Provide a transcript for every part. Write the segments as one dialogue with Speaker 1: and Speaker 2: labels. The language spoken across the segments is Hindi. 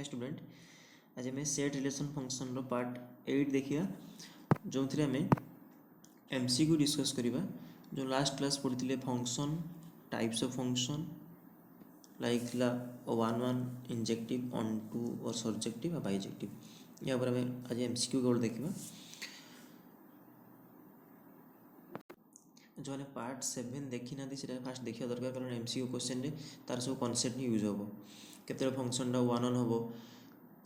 Speaker 1: Hi student. आज आम सेट रिलेशन फंक्शन पार्ट 8 देखिए जो थे आम एमसीक्यू डिस्कस करवा। जो लास्ट क्लास पढ़ी function types of function like थिला 1 इंजेक्टिव, ऑन टू और सब्जेक्टिव और बाइजेक्टिव। या पर आम आज एमसीक्यू केवल देखा। जो मैंने पार्ट 7 देखी ना फास्ट देखा दरकार, कारण एमसीक्यू क्वेश्चन तार सब कनसेप्ट ही यूज हम। केते फंक्शन 1 ऑन हम,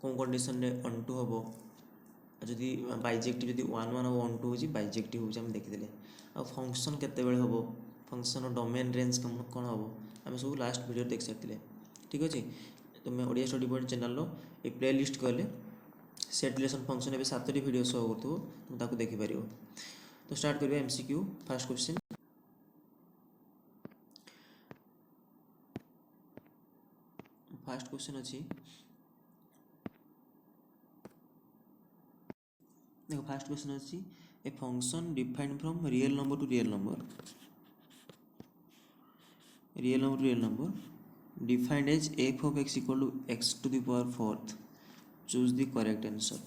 Speaker 1: कौन कंडीशन रे ऑन टू हम, जदि बाइजेक्टिव जदि 1 1 और 1 2 हो बाइजेक्टिव हो देखीदे। आ फंक्शन केतेबेले हम, फंक्शन डोमेन रेंज कौन हम, आम सब लास्ट वीडियो देख सारी। ठीक अच्छे, तुम ओडिया स्टडी पॉइंट चैनल ये प्ले लिस्ट कले सेट रिलेशन फंक्शन ए 7टी वीडियो शो करूँ, तुम देखिपर। तो स्टार्ट करिए MCQ. First question, fast question अच्छी देखो। फास्ट क्वेश्चन अच्छी, a function defined from real number to real number, defined as f of x equal to x to the power fourth, choose the correct answer.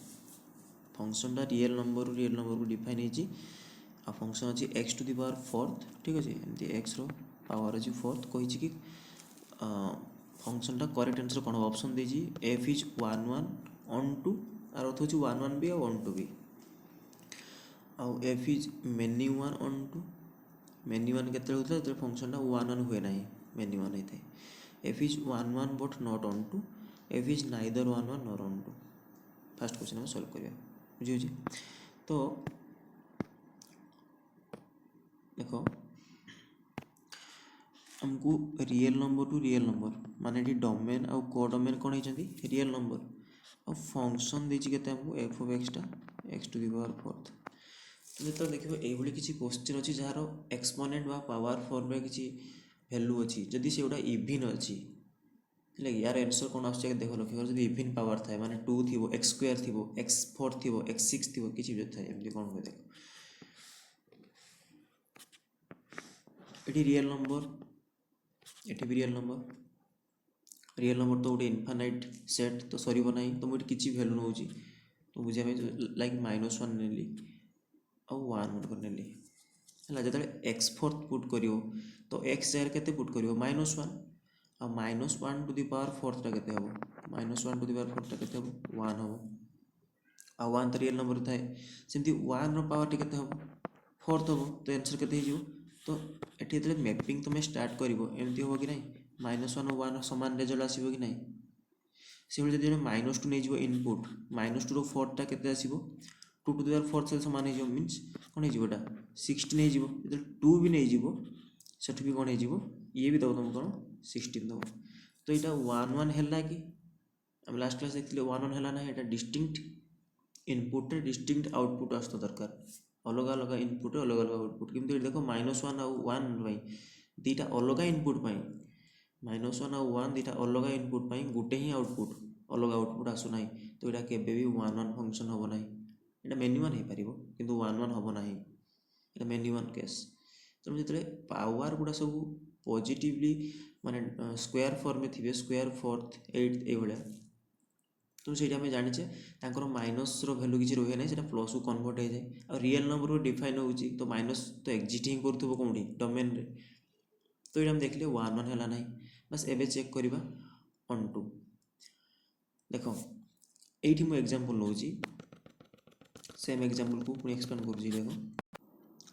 Speaker 1: Function टा रियल नंबर को डिफाइन होती, आ फंक्शन अच्छी x to the power fourth. ठीक अच्छे, एमती एक्स रो पावर अच्छी फोर्थ कही कि फंक्शन टा करेक्ट आंसर कौन ऑप्शन देजी एफ इज 1 1 ऑन टू, आर अर्थ हूँ 1 1 भी और 1 2 भी। आउ F is many 1 onto, many 1 के होता है फंक्शन टा 1 1 हुए ना, मेनी 1 होता है। F is 1 1 but not onto, f is neither 1 1 nor onto. Fast question हम सॉल्व करिया, बुझे। तो देखो हमको real number to real number माने डोमेन आउ कोडोमेन कौन होती रियल नंबर, और फंक्शन देती के हमको एफ ऑफ एक्स टा x to the power fourth. तो जो देखो ये किसी क्वेश्चन अच्छी जार एक्सपोनेंट व पावर फॉर्म रे किसी वैल्यू अच्छी, जदि से इविन अच्छी यार आंसर कौन आगे देख लक्ष्य कर। इविन पावर थाए माने 2 थी, एक्स स्क्वायर थी, एक्स 4 थी, एक्स 6 थी, किसी भी थाए एमती कौन हुए देख। ये रियल नंबर, ये भी रियल नंबर, रियल नंबर तो गोटे इनफाइनाइट सेट तो सर ना, तो मुझे किसी भैल्यू नौ तो बुझे लाइक -1 नेली आउ 1 मन कर नेली है। जो एक्स फोर्थ पुट कर तो एक्स जगह के पुट कर -1 आ -1 टू द पावर फोर्थ टा केते हम, -1 टू द पावर फोर्थ टा केते हम 1 हम। आ 1 तो रियल नंबर थाए, सेमती 1 रो पावर टी केते हम 4th हम, तो आंसर केते हो। तो ये जो मैपिंग तुम स्टार्ट कर एमती हम कि ना, -1 और 1 सामान रिजल्ट आसो कि ना। से जब -2 नहीं इनपुट, -2 रो 4th टा केते आसीबो 2 टू द पावर 4th से सामान हो मीन्स कौन हो 16 हो। जो 2 भी नहीं जीवो सेठ भी कौन हो, ये भी दब तुम कौन 16 दब। तो यहाँ 1 1 है कि आम लास्ट क्लास देखते 1 1 है ना, यहाँ डिस्टिंक्ट इनपुट रे डिस्टिंक्ट आउटपुट आसता दरकार, अलग अलग इनपुट अलग अलग आउटपुट। किंतु देखो -1 आउ 1 दीटा अलग इनपुट, -1 आउ 1 दीटा अलग इनपुट गोटे ही आउटपुट अलग आउटपुट आसुना। तो यहाँ केबे भी 1 1 फंक्शन हम ना, यहाँ मेनी 1 हो पार कि 1 1 हम ना, ये मेनी 1 केस। तो जो पावर गुड़ा सब पॉजिटिवली माने स्क्वायर फॉर्म में थे, स्क्वायर 4th 8th ये, तो से आम जाचे माइनस वैल्यू किसी रही ना, से प्लस को कन्वर्ट हो जाए। और रियल नंबर को डिफाइन होची तो माइनस तो एक्जिट ही करूँ कौटी डोमेन रे। तो ये देखिए 1 1 है ना, बस एवं चेक करवा ऑन टू। देखो ये मुझे एग्जांपल नौ सेम एग्जांपल को पुणी एक्सप्लेन करुँच।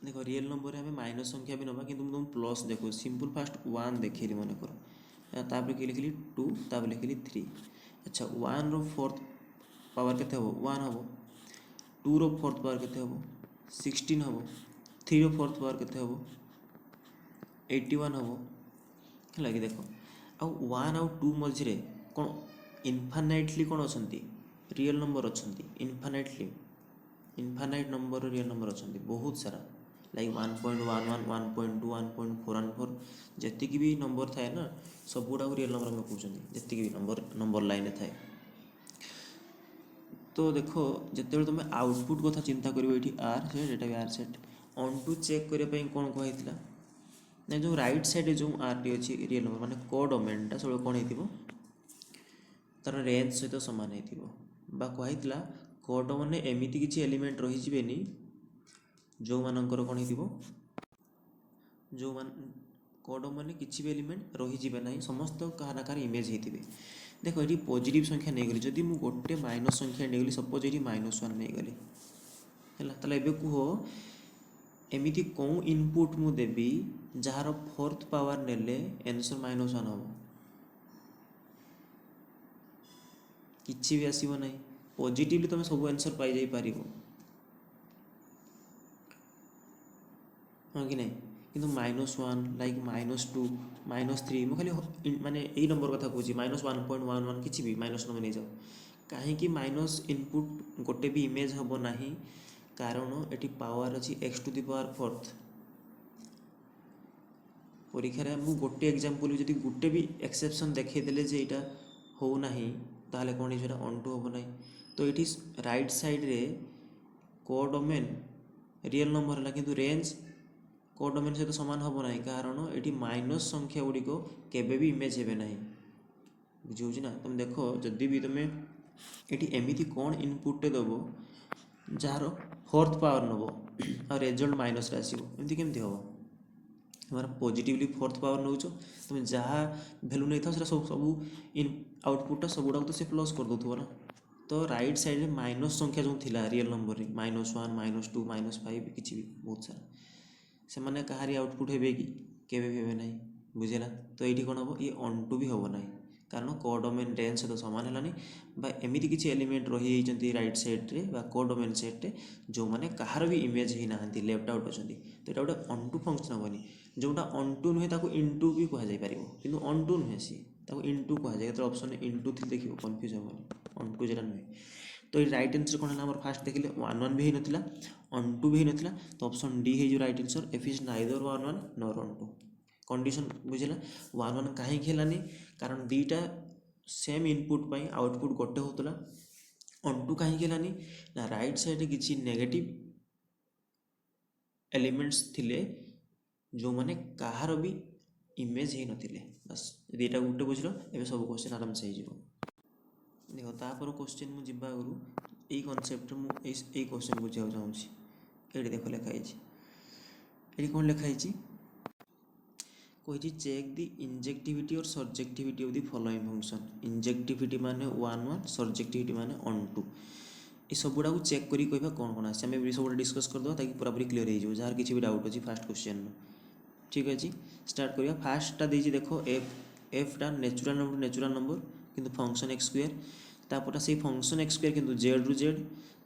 Speaker 1: देखो रियल नंबर में माइनस संख्या भी नवा कि तुम प्लस देखो सिंपल फास्ट 1 देखिए मन कर, तापर कि लिखिली 2, तापर लिखिली 3। अच्छा 1 रो 4th पावर के 1 हम, 2 रो 4th पावर के 16 हम, 3 रो 4th पावर के 81 हम है कि। देख आउ 1 आउ 2 मझे कौन इनफाइनाइटली कौन अच्छा रियल नंबर अच्छा, infinitely infinite number real number अच्छा बहुत सारा, लाइक 1.11 1.2 1.414 जी भी नंबर थाए ना, सब गुड़ा रियल नंबर में कहते जी भी नंबर लाइन थाए। तो देखो जिते तुम आउटपुट कथा चिंता कर आर सेट, एटा भी R set onto check करने कौन कहला ना, जो राइट साइड जो आर टी अच्छी रियल नंबर माने कोडोमेन टा सब कौन हो ତାର ରେଞ୍ଜ ସହିତ ସମାନ ହେଇଥିବ ବା କୁହାହେଇଥିଲା କୋଡ଼ ମାନେ ଏମିତି କିଛି ଏଲିମେଣ୍ଟ ରହିଯିବେନି ଯେଉଁମାନଙ୍କର କ'ଣ ହେଇଥିବ ଯେଉଁମାନେ କୋଡ଼ ମାନେ କିଛି ବି ଏଲିମେଣ୍ଟ ରହିଯିବେ ନାହିଁ, ସମସ୍ତ କାହାର ନା କାହାର ଇମେଜ୍ ହେଇଥିବେ। ଦେଖ ଏଠି ପଜିଟିଭ୍ ସଂଖ୍ୟା ନେଇଗଲି, ଯଦି ମୁଁ ଗୋଟେ ମାଇନସ୍ ସଂଖ୍ୟା ନେଇଗଲି, ସପୋଜ୍ ଏଠି -1 ନେଇଗଲି ହେଲା, ତାହେଲେ ଏବେ କୁହ ଏମିତି କେଉଁ ଇନପୁଟ୍ ମୁଁ ଦେବି ଯାହାର 4th ପାୱାର ନେଲେ ଆନ୍ସର୍ -1 ହେବ? କିଛି ବି ଆସିବ ନାହିଁ। ପଜିଟିଭଲି ତୁମେ ସବୁ ଆନ୍ସର୍ ପାଇଯାଇପାରିବ, ହଁ କି ନାହିଁ? କିନ୍ତୁ -1 ଲାଇକ୍ -2 -3 ମୁଁ ଖାଲି ମାନେ ଏଇ ନମ୍ବର କଥା କହୁଛି, -1.11 କିଛି ବି ମାଇନସ୍ ନମ୍ବର ନେଇଯାଅ, କାହିଁକି ମାଇନସ୍ ଇନପୁଟ୍ ଗୋଟେ ବି ଇମେଜ୍ ହେବ ନାହିଁ? କାରଣ ଏଠି ପାୱାର ଅଛି x⁴ ପରୀକ୍ଷାରେ ମୁଁ ଗୋଟେ ଏକ୍ଜାମ୍ପଲ୍ ଯଦି ଗୋଟେ ବି ଏକ୍ସେପସନ୍ ଦେଖେଇଦେଲେ ଯେ ଏଇଟା ହେଉନାହିଁ, ତାହେଲେ କ'ଣ ହେଇଯିବ? ଏଇଟା ଅନଟୁ ହେବ ନାହିଁ। ତ ଏଇଠି ରାଇଟ୍ ସାଇଡ଼୍ରେ କୋଡୋମେନ୍ ରିଏଲ୍ ନମ୍ବର ହେଲା, କିନ୍ତୁ ରେଞ୍ଜ କୋଡୋମେନ୍ ସହିତ ସମାନ ହେବ ନାହିଁ, କାରଣ ଏଠି ମାଇନସ୍ ସଂଖ୍ୟା ଗୁଡ଼ିକ କେବେ ବି ଇମେଜ୍ ହେବେ ନାହିଁ। ବୁଝିହେଉଛି ନା? ତୁମେ ଦେଖ ଯଦି ବି ତୁମେ ଏଠି ଏମିତି କ'ଣ ଇନପୁଟ୍ଟେ ଦେବ ଯାହାର 4th ପାୱାର ନେବ ଆଉ ରେଜଲ୍ଟ ମାଇନସ୍ରେ ଆସିବ, ଏମିତି କେମିତି ହେବ? ତୁମର ପଜିଟିଭଲି 4th ପାୱାର ନେଉଛ, ତୁମେ ଯାହା ଭ୍ୟାଲୁ ନେଇଥାଉ ସେଟା ସବୁ ଆଉଟପୁଟ୍ଟା ସବୁଗୁଡ଼ାକ ତ ସେ ପ୍ଲସ୍ କରିଦେଉଥିବ ନା। ତ ରାଇଟ୍ ସାଇଡ଼୍ରେ ମାଇନସ୍ ସଂଖ୍ୟା ଯେଉଁ ଥିଲା ରିଏଲ୍ ନମ୍ବରରେ -1 -2 -5 କିଛି ବି ବହୁତ ସାରା, ସେମାନେ କାହାରି ଆଉଟପୁଟ୍ ହେବେ କି? କେବେ ବି ହେବେ ନାହିଁ। ବୁଝିଲା? ତ ଏଇଠି କ'ଣ ହେବ? ଇଏ ଅନଟୁ ବି ହେବ ନାହିଁ, କାରଣ କୋଡୋମେନ୍ ରେଞ୍ଜ ସହିତ ସମାନ ହେଲାନି, ବା ଏମିତି କିଛି ଏଲିମେଣ୍ଟ ରହିଯାଇଛନ୍ତି ରାଇଟ୍ ସାଇଡ଼୍ରେ ବା କୋଡୋମେନ୍ ସେଟ୍ରେ ଯେଉଁମାନେ କାହାର ବି ଇମେଜ୍ ହେଇନାହାନ୍ତି, ଲେଫ୍ଟ ଆଉଟ୍ ଅଛନ୍ତି। ତ ଏଇଟା ଗୋଟେ ଅନଟୁ ଫଙ୍କସନ୍ ହେବନି। ଯେଉଁଟା ଅନଟୁ ନୁହେଁ ତାକୁ ଇନଟୁ ବି କୁହାଯାଇପାରିବ, କିନ୍ତୁ ଅନଟୁ ନୁହେଁ ସିଏ, ତାକୁ ଇନଟୁ କୁହାଯାଏ। ଯେତେବେଳେ ଅପସନ୍ରେ ଇନଟୁ ଥିଲେ ଦେଖିବ କନଫ୍ୟୁଜ୍ ହେବନି, ଅନଟୁ ଯେଟା ନୁହେଁ। ତ ଏଇ ରାଇଟ୍ ଆନ୍ସର୍ କ'ଣ ହେଲା? ଆମର ଫାଷ୍ଟ ଦେଖିଲେ 1 ବି ହେଇନଥିଲା, ଅନଟୁ ବି ହେଇନଥିଲା, ତ ଅପସନ୍ ଡି ହେଇଯିବ right answer. F is neither 1 nor onto. Condition ବୁଝିଲା? 1 କାହିଁକି ହେଲାନି? କାରଣ ଦୁଇଟା ସେମ୍ ଇନପୁଟ୍ ପାଇଁ ଆଉଟପୁଟ୍ ଗୋଟେ ହେଉଥିଲା। ଅନଟୁ କାହିଁକି ହେଲାନି? ନା ରାଇଟ୍ ସାଇଡ଼୍ରେ କିଛି ନେଗେଟିଭ୍ ଏଲିମେଣ୍ଟସ୍ ଥିଲେ ଯେଉଁମାନେ କାହାର ବି ଇମେଜ୍ ହେଇନଥିଲେ। ବାସ୍ ଯଦି ଏଇଟା ଗୋଟେ ବୁଝିଲ, ଏବେ ସବୁ କ୍ୱେଶ୍ଚିନ୍ ଆରାମସେ ହେଇଯିବ। ଦେଖ ତାପରେ କ୍ୱେଶ୍ଚିନ୍ ମୁଁ ଯିବା ଆଗରୁ ଏଇ କନସେପ୍ଟରେ ମୁଁ ଏଇ କ୍ୱେଶ୍ଚିନ୍ ବୁଝିବାକୁ ଚାହୁଁଛି। ଏଇଠି ଦେଖ ଲେଖା ହେଇଛି, ଏଠି କ'ଣ ଲେଖା ହେଇଛି? କହିଛି check the injectivity or surjectivity of the following function. Injectivity ମାନେ 1 ସବଜେକ୍ଟିଭିଟି ମାନେ ଅନଟୁ। ଏସବୁଗୁଡ଼ାକୁ ଚେକ୍ କରି କହିବା କ'ଣ କ'ଣ ଆସିଛି। ଆମେ ସବୁଗୁଡ଼ା ଡିସ୍କସ୍ କରିଦେବା, ତାକି ପୁରାପୁରି କ୍ଲିୟର୍ ହେଇଯିବ ଯାହାର କିଛି ବି ଡାଉଟ୍ ଅଛି ଫାର୍ଷ୍ଟ କ୍ୱେଶ୍ଚିନ୍ରୁ। ଠିକ୍ ଅଛି, ଷ୍ଟାର୍ଟ କରିବା। ଫାର୍ଷ୍ଟଟା ଦେଇଛି ଦେଖ ଏଫ୍ଟା ନ୍ୟାଚୁରାଲ୍ ନମ୍ବର କିନ୍ତୁ ଫଙ୍କସନ୍ x², ତାପରେ ସେଇ ଫଙ୍କସନ୍ x² କିନ୍ତୁ z ରୁ z,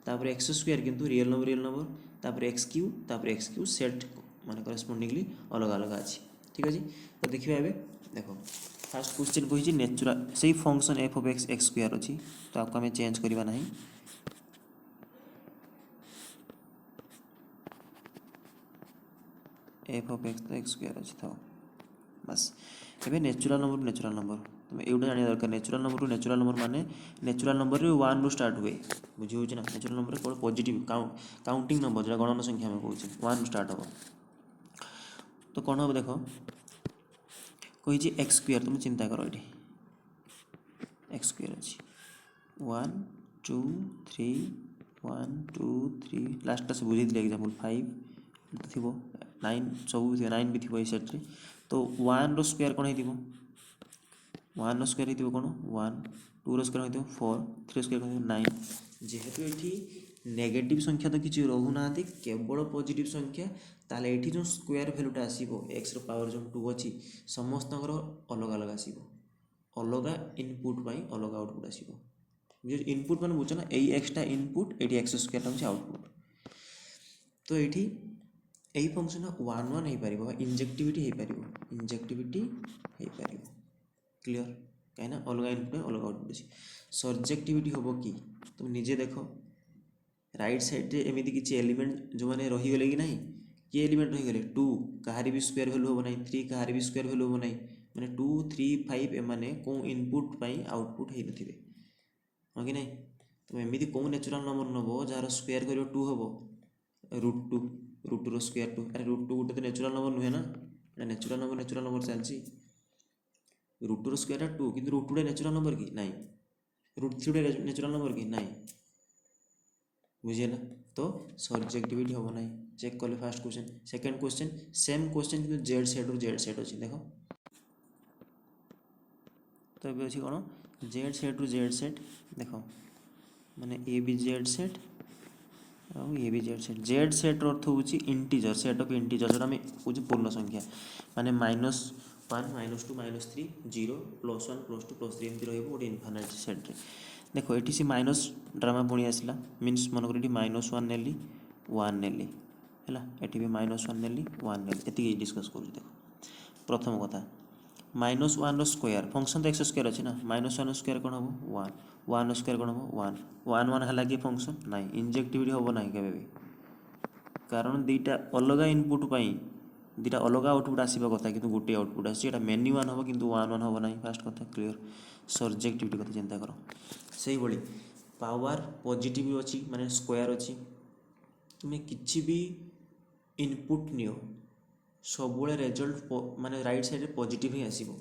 Speaker 1: ତାପରେ x² କିନ୍ତୁ ରିଏଲ୍ ନମ୍ବର, ତାପରେ x3, ତାପରେ x3 ସେଟ୍ ମାନେ କରେସ୍ପଣ୍ଡିଂଲି ଅଲଗା ଅଲଗା ଅଛି। ଠିକ୍ ଅଛି, ତ ଦେଖିବା ଏବେ। ଦେଖ ଫାର୍ଷ୍ଟ କ୍ୱେଶ୍ଚିନ୍ କହିଛି ନ୍ୟାଚୁରାଲ୍, ସେଇ ଫଙ୍କସନ୍ f ଅଫ୍ x² ଅଛି, ତ ଆକୁ ଆମେ ଚେଞ୍ଜ କରିବା ନାହିଁ। f ଅଫ୍ x² ଅଛି ଥାଉ, ବାସ୍। ଏବେ ନ୍ୟାଚୁରାଲ୍ ନମ୍ବର ତୁମେ ଏଇଟା ଜାଣିବା ଦରକାର। ନ୍ୟାଚୁରାଲ୍ ନମ୍ବର ମାନେ ନ୍ୟାଚୁରାଲ୍ ନମ୍ବରରେ 1 ରୁ ଷ୍ଟାର୍ଟ ହୁଏ। ବୁଝି ହେଉଛି ନା? ନ୍ୟାଚୁରାଲ୍ ନମ୍ବରରେ କେବଳ ପଜିଟିଭ୍ କାଉଣ୍ଟିଂ ନମ୍ବର, ଯେଉଁଟା ଗଣନ ସଂଖ୍ୟା ଆମେ କହୁଛେ, 1 ରୁ ଷ୍ଟାର୍ଟ ହେବ। ତ କ'ଣ ହେବ ଦେଖ, କହିଛି x², ତୁମେ ଚିନ୍ତା କର ଏଠି x² ଅଛି 1 2 3 1 2 3, ଲାଷ୍ଟଟା ସେ ବୁଝେଇଥିଲେ ଏକ୍ଜାମ୍ପଲ୍ 5 ଥିବ, 9 ସବୁ ଥିବ, 9 ବି ଥିବ ଏଇ ସେଟ୍ରେ। ତ 1 ର ସ୍କୋୟାର୍ କ'ଣ ହେଇଥିବ? 1 ର ସ୍କୋୟାର୍ ହେଇଥିବ କ'ଣ? 1, 2 ର ସ୍କୋୟାର୍ ହେଇଥିବ 4, 3 ର ସ୍କୋୟାର୍ ହେଇଥିବ 9। ଯେହେତୁ ଏଠି ନେଗେଟିଭ୍ ସଂଖ୍ୟା ତ କିଛି ରହୁନାହାନ୍ତି, କେବଳ ପଜିଟିଭ୍ ସଂଖ୍ୟା, ତାହେଲେ ଏଠି ଯେଉଁ ସ୍କୋୟାର୍ ଭ୍ୟାଲୁଟା ଆସିବ, ଏକ୍ସର ପାୱାର ଯେଉଁ 2 ଅଛି, ସମସ୍ତଙ୍କର ଅଲଗା ଅଲଗା ଆସିବ। ଅଲଗା ଇନପୁଟ୍ ପାଇଁ ଅଲଗା ଆଉଟପୁଟ୍ ଆସିବ। ଇନପୁଟ୍ ମାନେ ବୁଝୁଛ ନା? ଏଇ ଏକ୍ସଟା ଇନପୁଟ୍, ଏଇଠି x² ହେଉଛି ଆଉଟପୁଟ୍। ତ ଏଇଠି এই ଫଙ୍କସନ୍ଟା 1 1 ହେଇପାରିବ, ଇଞ୍ଜେକ୍ଟିଭିଟି ହେଇପାରିବ, କ୍ଲିଅର୍? କାହିଁକିନା ଅଲଗା ଇନପୁଟ୍ ଅଲଗା ଆଉଟପୁଟ୍ ଅଛି। ସବଜେକ୍ଟିଭିଟି ହେବ କି? ତୁମେ ନିଜେ ଦେଖ ରାଇଟ୍ ସାଇଡ଼୍ରେ ଏମିତି କିଛି ଏଲିମେଣ୍ଟ ଯେଉଁମାନେ ରହିଗଲେ କି ନାହିଁ? କିଏ ଏଲିମେଣ୍ଟ ରହିଗଲେ? 2, କାହାରି ବି ସ୍କୋୟାର୍ ଭ୍ୟାଲୁ ହେବ ନାହିଁ, 3 କାହାରି ବି ସ୍କୋୟାର୍ ଭ୍ୟାଲୁ ହେବ ନାହିଁ, ମାନେ 2 3 5 ଏମାନେ କେଉଁ ଇନପୁଟ୍ ପାଇଁ ଆଉଟପୁଟ୍ ହେଇନଥିବେ, ହଁ କି ନାହିଁ? ତୁମେ ଏମିତି କେଉଁ ନ୍ୟାଚୁରାଲ୍ ନମ୍ବର ନେବ ଯାହାର ସ୍କୋୟାର୍ କରିବ 2 ହେବ? √2 ର ସ୍କୋୟାର୍ 2, ଆରେ √2 ଗୋଟେ ତ ନ୍ୟାଚୁରାଲ୍ ନମ୍ବର ନୁହେଁ ନା, ଏଇଟା ନ୍ୟାଚୁରାଲ୍ ନମ୍ବର ଚାଲିଛି। √2 ର ସ୍କୋୟାର୍ଟା 2, କିନ୍ତୁ √2ଟା ନ୍ୟାଚୁରାଲ୍ ନମ୍ବର କି? ନାହିଁ। √3 गोटे नेचुराल नंबर कि नाई बुझीगला तो सब्जेक्टिविटी हम ना चेक कले fast question second question same question कि जेड सेट रु जेड सेट अच्छी देख तो ये अच्छी कौन जेड सेट रु जेड सेट देख माने ए बी जेड सेट और ये भी जेड सेट अर्थ हूँ इंटीजर सेट ऑफ इंटीजर जो आम हूँ पूर्ण संख्या माने -1 -2 -3 0 +1 +2 +3 एमती रोटे इनफाइनाइट सेट्रे देख ये सी माइनस ड्रामा पुणी आसला मीनस मनकर ये -1 नेली 1 नेली है ये भी -1 नेली 1 नेली ये डिस्कस कर देख प्रथम कथा -1 स्क्वायर फंक्शन तो एक्स स्क्वायर अच्छी ना -1 स्क्वायर कौन हम 1 स्क्वायर कौन हम 1 1 है कि फंक्शन ना इंजेक्टिविटी हम ना के कारण दुईटा अलग इनपुट दुईटा अलग आउटपुट आसवा कथा कि गोटे आउटपुट आसा मेनी 1 हम कि 1 1 हम ना फास्ट कथा क्लीयर सब्जेक्टिविटी कथा चिंता कर से भाई पावर पॉजिटिव अच्छी माने स्क्वायर अच्छी तुम्हें किसी भी इनपुट नियो सब रेजल्ट माने राइट साइड पॉजिटिव ही आसीबो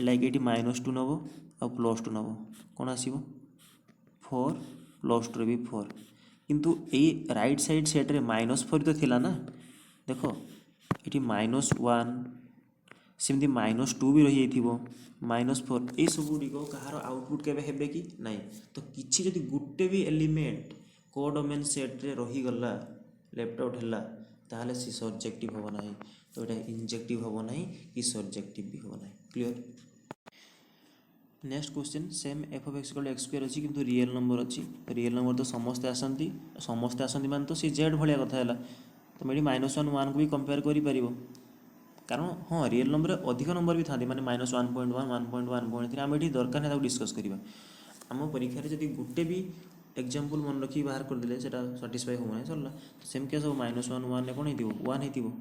Speaker 1: लाइक ये -2 नब आ +2 नब कौन आसीबो 4 +2 भी 4 किंतु ये राइट साइड सेट्रे -4 तो थिला ना देख ये -1 सेमती -2 भी रही -4 ये सब गुड़िक कहार आउटपुट केबे हेबे कि नाई तो किसी जदि गुटे भी एलिमेंट कोडोमेन सेट्रे रहीगला लेफ्ट आउट है ताहले सी सब्जेक्टिव हम ना तो ये इंजेक्टिव हम ना कि सब्जेक्टिव भी हम ना clear next question same F of x x square अच्छी किंतु रियल नंबर अच्छी रियल नंबर तो समस्ते आसती मान तो सी जेड भाया कथा है तो ये -1 1 को भी कंपेयर कर कारण हाँ रियल नंबर अधिक नंबर भी था माने -1.1 1.1 आम ये दरकार है डिस्कस करवा आम परीक्षा जब गोटे भी एग्जाम्पल मन रखी बाहर करदे से साटिस्फाई होना सरला सेम क्या सब -1 1 कौन हो 1 हो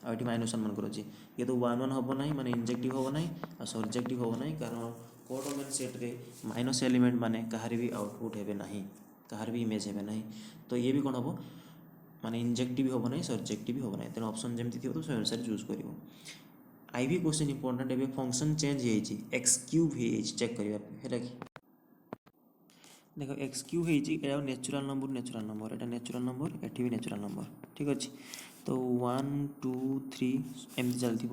Speaker 1: आठ -1 मनकर अच्छी ये तो 1 1 हम ना माने इंजेक्टिव हम ना और सब्जेक्टिव हम ना कारण कोडोमेन सेट्रे माइनस एलिमेंट माने कहार भी आउटपुट हे ना कहार भी इमेज हे ना तो ये भी कौन हम माने इंजेक्टिव हम ना सब्जेक्टिव हम ना तेना ऑप्शन जमी थी तो से अनुसार चूज कर आईवी question important a function change हो एक्स क्यूब हो चेक करवा है कि देख एक्स क्यूब हो नेचुरल नंबर ये नेचुरल नंबर ये भी नेचुरल नंबर ठीक अच्छे तो 1 2 3 एमती चलती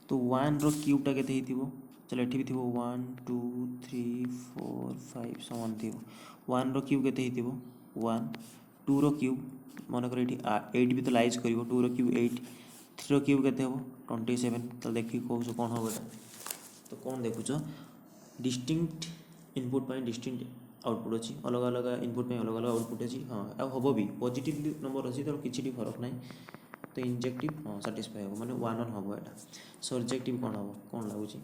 Speaker 1: तो 1 क्यूबटा के चलो ये भी थी 1 2 3 4 5 समान थी 1 क्यूब के 1 2 क्यूब मनकर ये 8 भी तो लाइज कर 2 क्यूब 8 3 क्यूब के 27 तो देखिए कौन कौन हम तो कौन देखुच डिस्टिंक्ट इनपुट पर डिस्टिंक्ट आउटपुट अच्छी अलग अलग इनपुट में अलग अलग आउटपुट अच्छी हाँ हम भी पॉजिटिव नंबर अच्छी तो किसी फरक ना तो इंजेक्टिव हाँ साटिस्फाई हम मैंने 1 1 हम यहाँ सब्जेक्टिव कौन हम कौन लगुच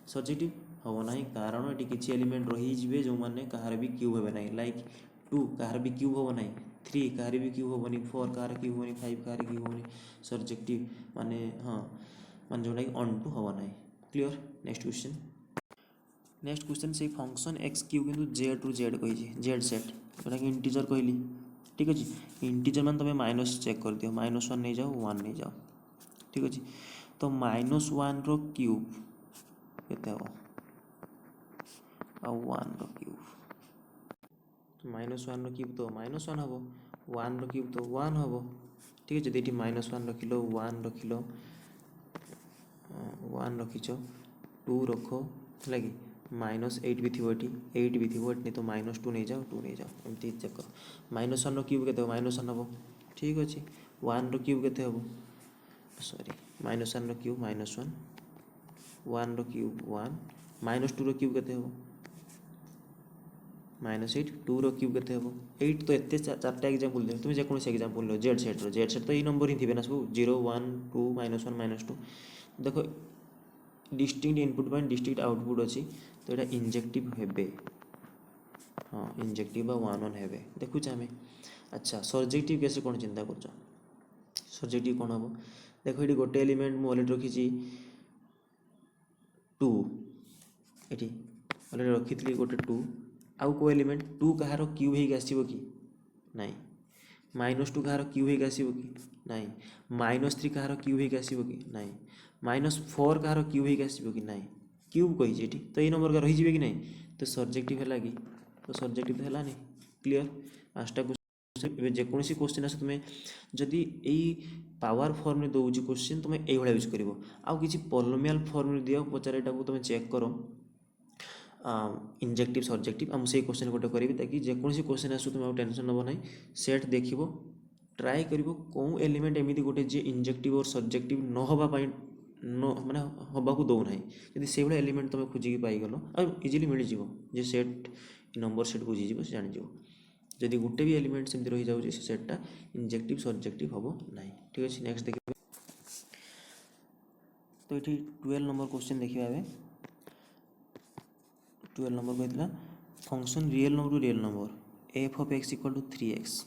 Speaker 1: सब्जेक्टिव हम ना कारण ये किसी एलिमेंट रही जो मैंने कहार भी क्यूब हे ना लाइक 2 कहार भी क्यूब हम ना 3 कहार भी क्यूब हेनी 4 कहार क्यूब हेनी 5 कहार क्यूब हेनी सब्जेक्टिव माने हाँ मान जोटा कि ऑन टू हम ना क्लियर नेक्स्ट क्वेश्चन से फंक्शन एक्स क्यू किंतु जेड रु जेड कही जेड सेट जोटा कि इंटीजर कहली ठीक अच्छे इंटीजर मान तुम माइनस चेक कर दियो -1 नहीं जाओ 1 नहीं जाओ ठीक अच्छे तो -1 रो क्यूब केते हो आ 1 रो क्यूब -1 रो क्यूब तो -1 हम 1 रो क्यूब तो 1 हम ठीक है ये -1 रखिल 1 रखिल 1 रखीच 2 रख है कि -8 भी थी -8 भी थी नहीं तो -2 नहीं जाओ 2 नहीं जाओ एमती चेक कर -1 रो क्यूब के -1 हम ठीक अच्छे 1 रो क्यूब के हम सॉरी -1 रो क्यूब -1 1 रो क्यूब 1 -2 रो क्यूब के हम -8 2 रो क्यूब के हम 8 तो एत 4टा एग्जाम्पल दे तुम जेको एग्जाम्पल लो जेड सेट तो ये नंबर ही थे ना सब 0 1 2 -1 -2 देखो डिस्टिंक्ट इनपुट पर डिस्टिंक्ट आउटपुट अच्छी तो यहाँ इंजेक्टिव हेबे हाँ इंजेक्टिव 1 1 हेबे देखुचे आम अच्छा सब्जेक्टिव केस कौन चिंता कर सब्जेक्टिव कौन हम देखो ये गोटे एलिमेंट मुझे अलरेडी रखी 2 ये अलरेडी रखी थी गोटे 2 आउ को एलिमेंट 2 कहार क्यूब हो आसो कि नाई -2 कहार क्यूब हो आसो कि नाई -3 कहार क्यूब हो आसो कि नाई -4 कहार क्यूब हो आसो कि नाई क्यूब कही तो ये नंबर का रही कि नहीं तो सब्जेक्टिव है कि तो सब्जेक्टिव तो है क्लीयर 5टा क्वेश्चन जेकोसी क्वेश्चन आस तुम्हें जदि यही पावर फॉर्म दौर क्वेश्चन तुम्हें ये यूज कर आउ कि पॉलिनोमियल फॉर्म दियो पचार यहाँ तुम चेक करो इंजेक्टिव सब्जेक्टिव आम से क्वेश्चन गोटे करी ताकि जेकोसी क्वेश्चन आसू तुम टेंशन नब ना सेट देख ट्राए कर कौ एलिमेंट एमती गोटे जी इंजेक्टिव और सब्जेक्टिव न होगापाई न माने हवा को दौना जदि से भाई एलिमेंट तुम खोजिकी पाइगल और इजिली मिल जे सेट नंबर सेट बुझीज से जान जदि गोटे भी एलिमेंट सेमती रही जाऊँ से सेटा इंजेक्टिव सब्जेक्टिव हम ना ठीक अच्छे नेक्स्ट देखिए तो ये 12 नंबर क्वेश्चन देखिए ए 12 नंबर कहता function real number to real number f of x equal to 3x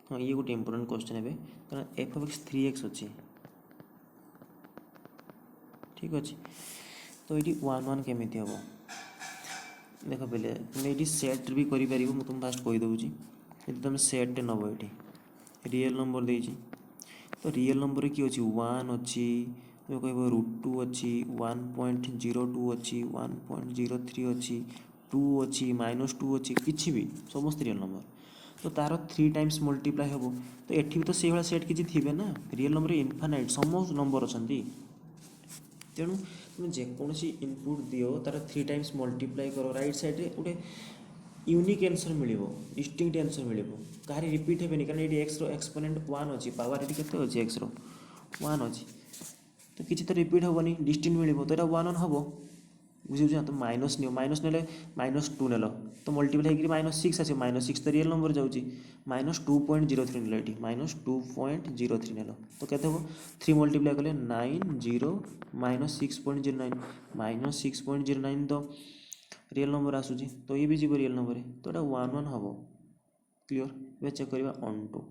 Speaker 1: हाँ ये गोटे इंपोर्टेंट क्वेश्चन है कारण एफ ऑफ एक्स 3x अच्छी ठीक अच्छे तो ये 1 1 केमी हम देख पे तुम ये सेट भी कर तुम फास्ट कहीदे यदि तुम सेट नब ये रियल नंबर देती तो रियल नंबर किए अच्छी 1 अच्छी तुम कह √2 अच्छी 1.02 अच्छी 1.03 अच्छी 2 अच्छी -2 अच्छी किसी भी समस्त रियल नंबर तो तार 3 टाइम्स मल्टीप्लाई हम तो ये भी तो से भाई सेट किसी थे ना रियल नंबर इनफानाइट समस्त नंबर अच्छा तेणु तुम जेकोसी इनपुट दियो तार 3 टाइम्स मल्टीप्लाई करो राइट साइड गोटे यूनिक आंसर मिल डिस्टिंक्ट आंसर मिल कहीं रिपीट हेनी कारण ये एक्स एक्सपोनेंट 1 अच्छी पावर ये केते अच्छी एक्स 1 अच्छी तो किसी तो रिपीट हेनी डिस्टिंक्ट मिल तो यहाँ 1 1 हम बुझे तो माइनस नियो माइनस ने -2 नेल तो मल्टीप्लाई होकर -6 आस -6 तो रियल नंबर जाऊँगी -2.03 नेल ये -2.03 नेल तो केते हम 3 मल्टीप्लाई कले 9 0 -6.09 -6.09 तो रियल नंबर आसूँ तो ये भी जीव रियल नंबर तो यहाँ 1 1 हम क्लीयर ये चेक करवा ऑन टू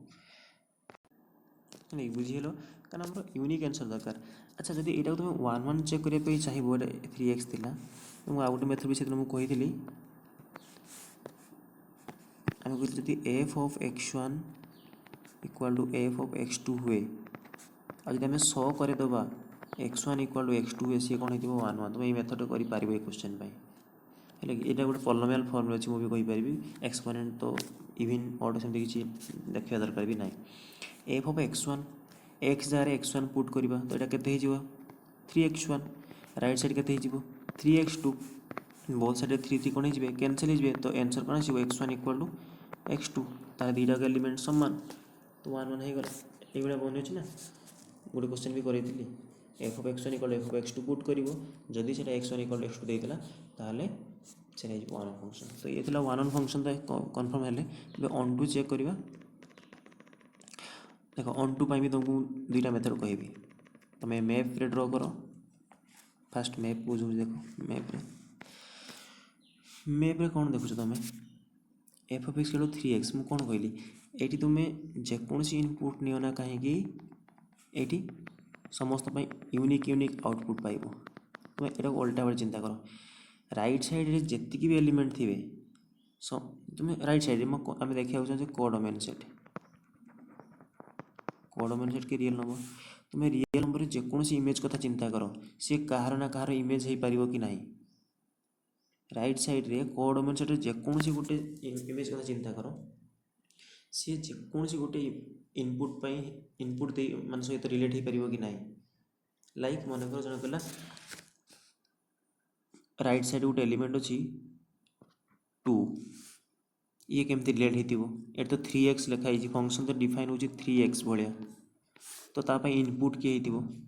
Speaker 1: नहीं बुझील कारण आम यूनिक आंसर दरकार अच्छा जब यहाँ तुम 1 1 चेक करने चाहिए 3x थी तो आउ गोटे मेथड भी से कही आम कहते f of x1 equal to f of x2 हुए आज आम 100 करदेबा x1 इक्वल टू x2 हुए सी कौन हो 1 1 तुम ये मेथड कर क्वेश्चन है यहाँ गोटे पॉलिनोमियल फॉर्म अच्छी मुझे कहीपरि एक्सपोनेंट तो इवन ऑड सेमती किसी देखा दरकार भी ना एफ ऑफ x1 एक्स जगह x1 पुट करवा तो यहाँ केते 3x1 राइट साइड के 3x2 बोथ साइड 3 कौन हो कैनसल हो तो आंसर कौन आसो x1 इक्वल टू x2 तार दुईटा एलिमेंट सामान तो 1 1 होगा ये बन अच्छे ना गोटे क्वेश्चन भी करी F of x1 equal F of x2 put कर जदि से x1 इक्वल x2 देता ताहले से 1 1 फंक्शन तो ये 1 1 फंक्शन तो कन्फर्म है ऑन टू चेक करवा देख ऑन टू भी तुमको दुईटा मेथड कहि तुम मैप रे ड्र कर फास्ट मैप बुझ देख मैप रे कौन देखुच तुम एफ ऑफ एक्स 3x मुझे कौन कहली ये तुम्हें जेकोसी इनपुट नियो ना कहीं ये समस्त यूनिक यूनिक आउटपुट पाइब तुम यहाँ उल्टा भाई चिंता कर राइट साइड रे जेतिकी भी एलिमेंट थे तुम राइट साइड आम देखा चाहिए कोडोमेन सेट कोडोमेन सेट के रियल नंबर तुम रियल नंबर जेकोसी इमेज कथा चिंता कर सी कहार ना कहार इमेज हो पार कि ना राइट साइड रे कोडोमेन सेट जेकोसी गोटे इमेज कथा चिंता कर सी जेकोसी गोटे इनपुट इनपुट मान सहित रिलेट हो पार कि ना लाइक मन कर जन कहला राइट साइड गोटे एलिमेंट अच्छी 2 ये केमती रिलेट हो तो 3x लिखाई फंक्शन तो डिफाइन हो 3x भाया तो तापाई इनपुट किए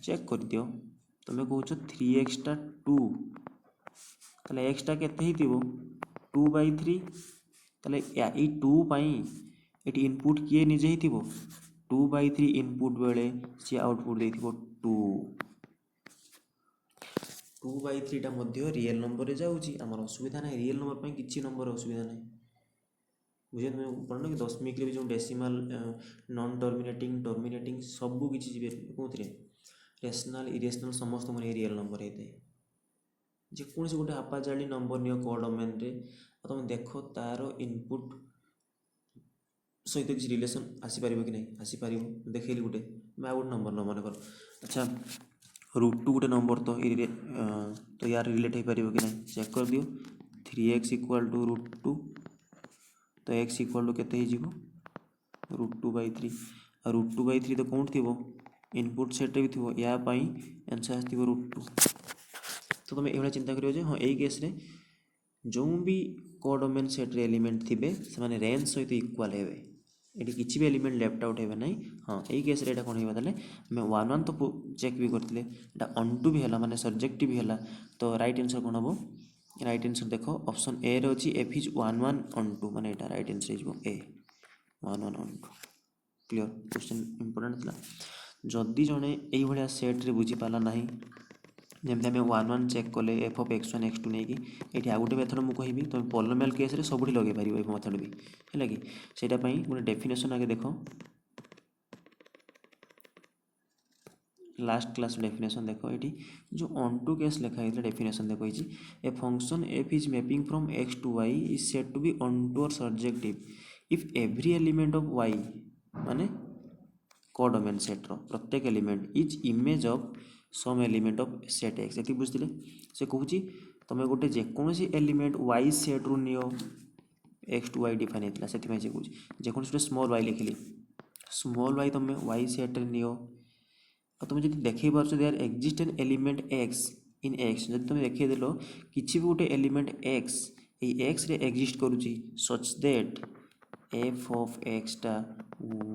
Speaker 1: चेक कर दियो तुम कौच 3x टा 2 ताले x टा केते 2/3 ताले ये 2 ये इनपुट किए निजे ही 2/3 इनपुट बेले सी आउटपुट दे 2/3 टा मध्य रियल नंबर रे जाउची हमर असुविधा ना रियल नंबर पे किछि नंबर असुविधा ना बुझे तुम पढ़न कि दशमिक भी जो डेसिमाल नॉन टर्मिनेटिंग सबू किसी कौन रेशनल इरेशनल समस्त मन रियल नंबर होता है जेको गोटे आपाजाली नंबर नियो कोडोमेन रे तुम देख तार इनपुट सहित किसी रिलेसन आसीपर कि नहीं आसीपर देखली गोटे मैं गोटे नंबर न मन कर अच्छा √2 गोटे नंबर तो यार रिलेट हो पार कि नहीं चेक कर दियो 3x इक्वल टू √2 तो x इक्वल टू केते ही जीवो √2/3 आ √2/3 तो कौन थी इनपुट सेट भी थी या आंसर आसो √2। तो तुम ये चिंता करियो हाँ यही केस रे जो भी कोडोमेन सेट रे एलिमेंट थिबे से माने रेंज सहित इक्वल हेबे ये किसी भी एलिमेंट लेफ्ट आउट हेबे नहीं। हाँ यही केस रे कौन होगा ताले मैं 1 1 तो चेक भी करते एटा ऑन टू भी है माने सब्जेक्टिव भी है तो राइट आंसर कौन हम राइट आंसर देख ऑप्शन ए रे अछि एफ इज 1 1 ऑन टू माने एटा right answer is a 1 1 onto. Clear question important था जदि जड़े ये सेट रे बुझी पाला नहीं जमी आम 1 1 चेक कले एफ ऑफ x1 x2 नहीं कि ये आ गोटे मेथड मुझे कहि तुम पॉलिनोमियल केस रे सब लगे पार ये मेथड भी है कि सेटा गोटे डेफिनेशन आगे देख लास्ट क्लास डेफिनेशन देख ये जो ऑन टू केस लिखाई डेफिनेशन देखो a function F is mapping from x to y is said to be onto और subjective if every element of y माने कोडोमेन सेट रो प्रत्येक element is image of some element of set X ये बुझे से कहूँ तुम गोटे जेकोसी एलिमेंट वाई सेट रु नियो एक्स टू वाई डिफाइन होता से कहूँ जेकोसी गोटे स्मॉल वाई लिखिली स्मॉल वाई तुम वाई सेट रे नियो और तुम जो देखे पार्छ there exist an element X in X जब तुम देखेदेल किसी भी गोटे एलिमेंट एक्स ये एक्स रे एक्जिस्ट करुँची such that F of x टा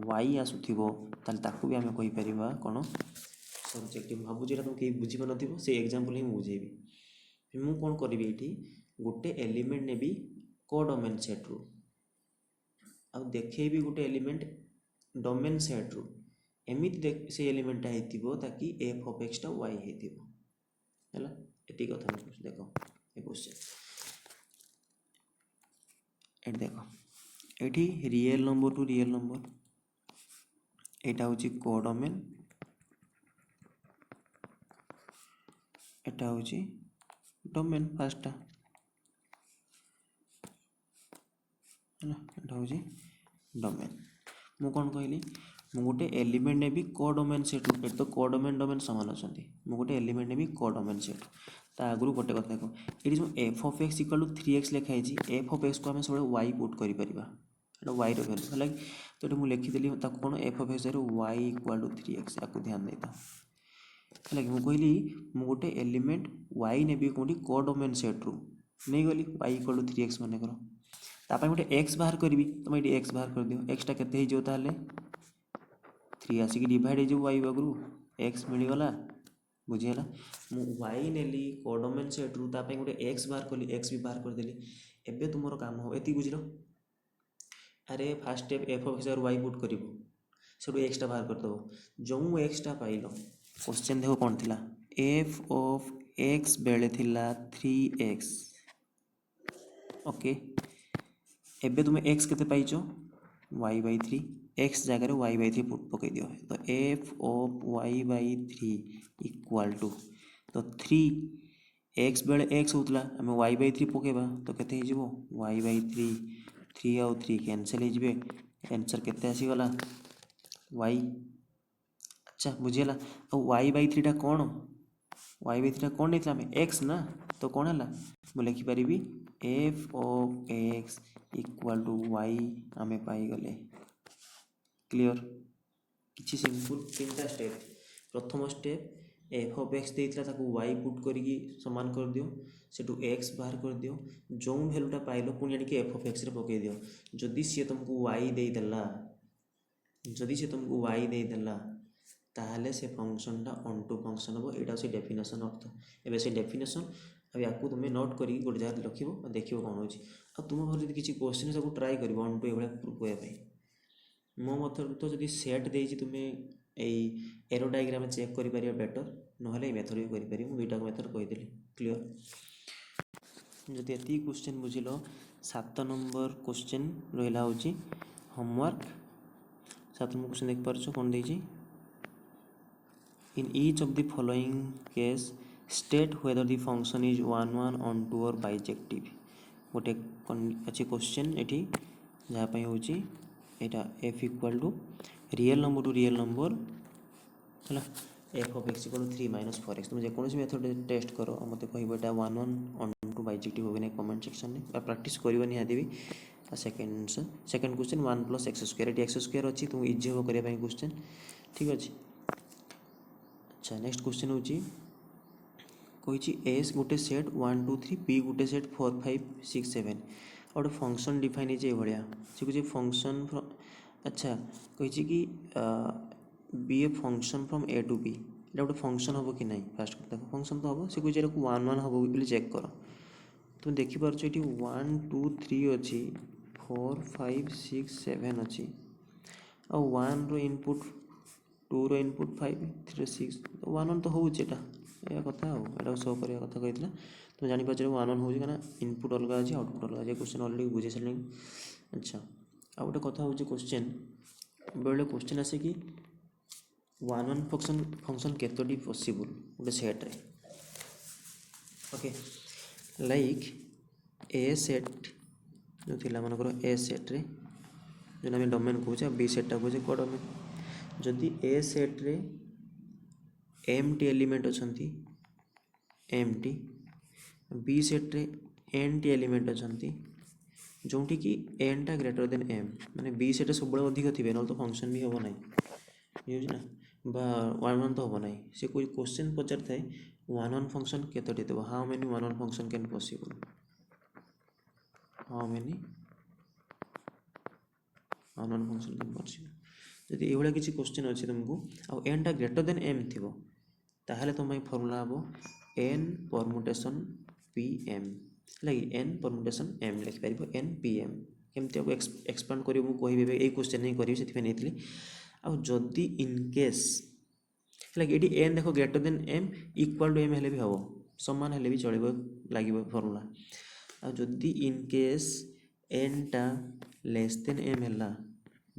Speaker 1: वाई आसुथिबो ताले ताकू भी आमे कहि परिबा कोन सब्जेक्टिव भावुँ जो तुम कहीं बुझी पार से एग्जांपल ही बुझेबी मु कौन करी ये गोटे एलिमेंट ने भी कोडोमेन सेट रु आ देखेबी गोटे एलिमेंट डोमेन सेट रु एमिति से एलिमेंट होता ताकि एफ ऑफ एक्स टा वाई होता है एटी कथा देख ये क्वेश्चन ये देख ये real number to real number एटा होची कोडोमेन एटा होची डोमेन फास्टा है एटा होची डोमेन मु कौन कहली मु गोटे एलिमेंट ने भी कोडोमेन सेट ए तो कोडोमेन डोमेन सामान अच्छा मु गोटे एलिमेंट ने भी कोडोमेन सेट ता आगु गोटे कथा देख ये जो f of x equal to 3x लिखाई एफ ऑफ एक्स को आम सब वाई पुट कर वाई रैल्यू है तो ये मुझे लिखिदेली कौन f of x Y equal to 3x आपको ध्यान देता है कि कहली मु गोटे एलिमेंट वाई ने भी कौटी कोडोमेन सेट रु नहीं गली वाई इक्वल टू 3x मन कर तापाई गोटे एक्स बाहर करी तुम ये एक्स बाहर कर दियो एक्सटा केते हो ताले 3 आसिक डिवाइड हो वाई बगरू एक्स मिलगला बुझीगला मु वाई नेली कोडोमेन सेट रु तापाई गोटे एक्स बाहर कली एक्स भी बाहर करदेली एबे तुमर काम हो एति बुझल अरे fast step F of x Y put कर एक्सटा बाहर करदेव जो एक्सटा पाइल क्वेश्चन देखो कौन थिला एफ ऑफ एक्स बेले थिला 3x ओके एबे तुम एक्स केते पाइचो y/3 एक्स जगह y/3 पकई दियो तो F of y/3 equal to तो 3 एक्स बेले एक्स होतला आम y/3 पकेबा तो केते हिजबो y/3 3 आउ 3 कैंसिल हिजबे आंसर केते आसीगला y अच्छा बुझीगला तो y/3 टा कौन y/3 टा कौन नहीं आम एक्स ना तो कौन है मुझे लिखिपारि F of x equal to Y आम पाईगले क्लियर किसी सिंपल 3टा स्टेप प्रथम स्टेप एफ ऑफ एक्स देता वाई पुट करके सामान कर दियो सेटू एक्स बाहर कर दियो जो भैल्यूटा पाइल पुणी आनिक एफ ऑफ एक्स रे पकई दियो जदि सी तुमको वाई देदेला जदि सी तुमको वाई देदेला ताहले से फंक्शन टा ऑन टू फंक्शन हम यहाँ से डेफिनेशन अर्थ एवं से डेफिनेशन अब या तुम नोट कर गोटे जगह लिख देख कौन हो तुम घर जब किसी क्वेश्चन सब ट्राए कर ऑन टू ये प्रूफ होगापी मो मत तो जब सेट दे तुम्हें यही एरो डायग्राम चेक कर बेटर ना मेथड भी कर दुईटा मेथड कहीदेली क्लीयर जदि ये क्वेश्चन बुझल 7 नंबर क्वेश्चन रहा हूँ होमवर्क 7 नंबर क्वेश्चन देख पार्छ कौन देती in each of the following case state whether the function is 1 1 onto or bijective गोटे अच्छी क्वेश्चन ये जहाँपाई हूँ यहाँ F equal to real number है F of x equal to 3 - 4x तुम जेकोसी मेथड टेस्ट कर मत कह 1 1 onto सबठू बाइजेक्टिव हो ना कमेंट सेक्शन में प्रैक्टिस कर निहाती भी। Second answer second question 1 + x² ये x² अच्छी तुम इजी हम करने क्वेश्चन ठीक अच्छे। अच्छा नेक्स्ट क्वेश्चन हूँ कही एस गोटे सेट 1 2 3 पी गोटे सेट 4 5 6 7 और गोटे फंक्शन डिफाइन है से कुछ फंक्शन फ्रॉम अच्छा कही कि B a function from A to B ये गोटे फंक्शन हम कि नहीं फास्ट देख फंक्शन तो हम से कुछ 1 1 हम बोली चेक कर तुम देखिपार ये 1 2 3 अच्छी 4 5 6 7 अच्छी आ 1 रो इनपुट 2 रो इनपुट 5 3 6 तो 1 1 तो हो या कथा यहाँ शो करवा कथा कही तुम जापर 1 1 हो इनपुट अलग अच्छे आउटपुट अलग अच्छे क्वेश्चन अलरेडी बुझे सारे। अच्छा आ गोटे कथा हूँ क्वेश्चन बेले क्वेश्चन आसे कि 1 1 फंक्शन केतोटी पॉसिबल गोटे सेट्रे ओके लाइक ए सेट जो थिला मनकर ए सेट्रे जो आम डोमेन कहे बी सेटा कहे कौ डोमेन जदि ए सेट्रे एम टी एलिमेंट अच्छा एम टी बी सेट्रे एन टी एलिमेंट अच्छा जोटी कि एन टा ग्रेटर देन एम माने बी सेट सब अधिक थे ना तो फंक्शन भी हम ना बुझना बा 1 1 तो हम ना से कोई क्वेश्चन पचार थाए 1 1 फंक्शन केतोटी देव how many 1 1 function can possible how many 1 1 function can possible जदि ये किसी क्वेश्चन अच्छे तुमको आउ एन टा ग्रेटर देन एम थी ताहले तुम फर्मूला हम एन परमुटेशन पी एम लगे एन परमुटेशन एम लिखिपर एन पी एम केमती आपको एक्सपांड कर कहि ये क्वेश्चन ही करी से नहीं आउ जदि इनकेस लगे ये एन देख greater than M equal to M हेल्ले भी हम सामान हेल्ले भी चलो लगे फर्मूला आदि इनकेस एन टा लेस देन एम है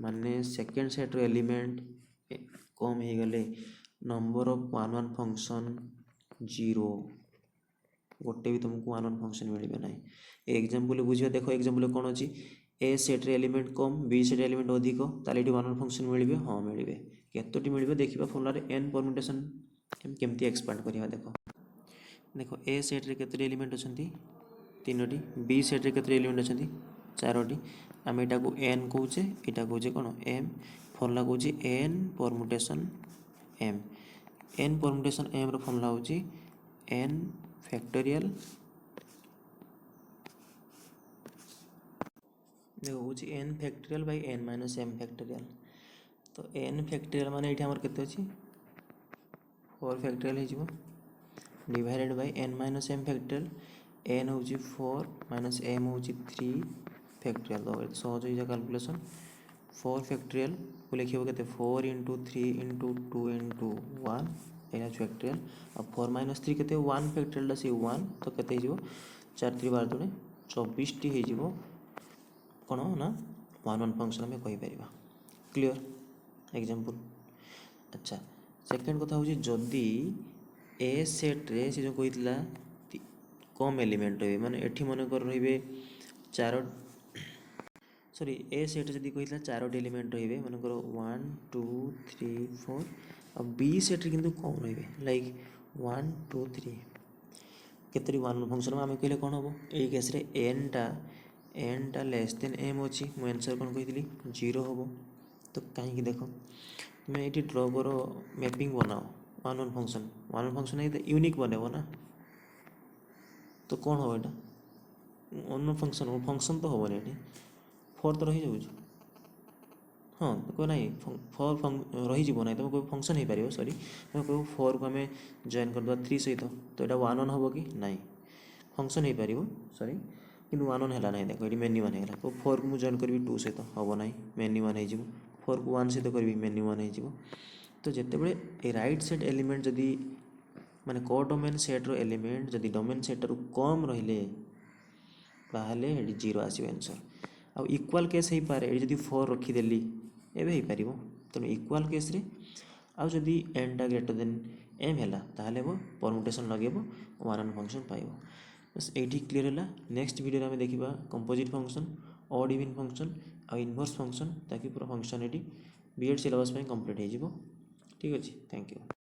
Speaker 1: माने सेकेंड सेट रो एलिमेंट कम हो गले नंबर ऑफ 1 1 फंक्शन 0 गोटे भी तुमको 1 1 फंक्शन मिले ना एग्जांपल बुझे देख एग्जांपल कौन अच्छी ए सेट रे एलिमेंट कम बी सेट एलिमेंट अधिक ताले 1 1 फंक्शन मिले हाँ मिले केतोटी मिले देखा फर्मूला एन परमुटेशन केमती एक्सपांड करवा देख ए सेट रे केतोटी एलिमेंट अच्छा 3टी बी सेट रे केतोटी एलिमेंट अच्छा 4टी आम यहाँ को एन कौचे यहाँ कौचे कौन एम फर्मूला कौचे N permutation N permutation M रो फर्मूला होची एन फैक्टोरियल देखो होची N factorial by N minus M factorial तो एन फैक्टोरियल माने ये हमर केते अछि 4 फैक्टोरियल हे जिवो divided by N minus M factorial N होची 4 माइनस एम होची 3 फैक्टोरियल तो सहज हो जा कैलकुलेशन 4 फैक्टोरियल को लिखिबो केते 4 × 3 × 2 × 1 एना फैक्टोरियल अब 4 - 3 केते 1 फैक्टोरियल से 1 तो केते हिजो 4 3 12 दुने 24 टी हिजो कोन ना 1 1 फंक्शन में कहि परिबा क्लियर एग्जांपल। अच्छा सेकंड कथा होची जदी ए सेट रे से जो कहितला कम एलिमेंट रे माने एठी मन कर रहिबे 4 सॉरी ए सेट जदि कहितला 4टी एलिमेंट रहिबे मनकर 1 2 3 4 अब बी सेट रे किंतु कम रहिबे लाइक 1 2 3 केतरी 1 फंक्शन में आमे कहले कोन हबो एई केस रे एन टा लेस देन एम अछि मु आंसर कोन कहितली 0 हबो तो काहे कि देखो मैं एटी ड्रॉ करो मैपिंग बनाओ 1 1 फंक्शन है यूनिक बनेबो ना तो कौन हो एटा अन फंक्शन तो हो एटी 4 तो रही जाऊँ हाँ कोई ना 4 रही ना तुम कोई फंक्शन हो पार सॉरी तुम कह 4 को आम जॉइन करदे 3 सहित तो यहाँ 1 1 हम कि ना फंक्शन हो पार सॉरी कि 1 1 है ना देख ये मेनी 1 है तो 4 को मुझे जॉइन करी 2 सहित हम ना मेनी 1 हो 4 को 1 सहित करी मेनी 1 हो तो जिते राइट सेट एलिमेंट जदि माने को डोमेन सेट्र एलिमेंट जदि डोमेन सेट्रु कम रहिले ताहले 0 आसो आंसर आ इक्वाल केस हो पारे ये 4 रखीदेली एवं हो पार तेणु इक्वाल केस रे आउ जदि एन टा ग्रेटर देन एम है ताहले वो परमुटेशन लगेबो 1 1 फंक्शन पाइबो बस एठी क्लियर है। नेक्स्ट वीडियो में देखा composite function odd even function आ इनवर्स फंक्शन ताकि पूरा फंक्शन ये बीएड सिलेबस कंप्लीट हो ठीक अच्छे थैंक यू।